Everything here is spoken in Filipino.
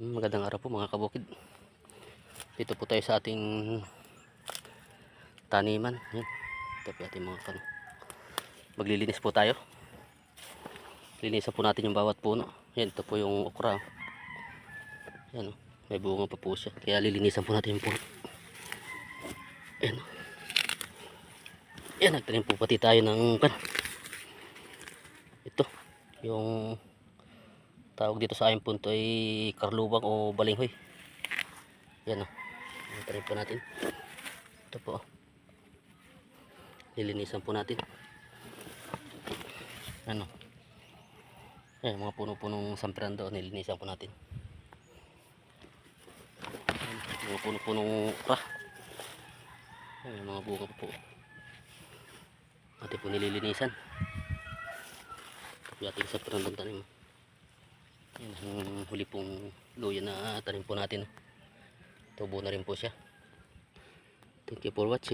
Magandang araw po mga kabukid. Dito po tayo sa ating taniman. Yan. Ito po ating mga maglilinis po tayo. Linisan po natin yung bawat puno. Yan, ito po yung okra. Yan, may bunga pa po siya. Kaya lilinisan po natin yung puno. Yan. Yan, nagtanim po pati tayo ng ito, yung tawag dito sa aming punto ay karlubang o balinghoy. Yan o. Nagtanim po natin. Ito po. Lilinisan po natin. Ano? Ayan, mga puno-punong sampiran doon, nilinisan po natin. Ayan, mga puno-punong okra. Ayan, mga bunga po. Atin po nililinisan. Ito po ating sampiran doon tanim. Ayan, ang huli pong luya na tanim po natin. Tubo na rin po siya. Thank you for watching.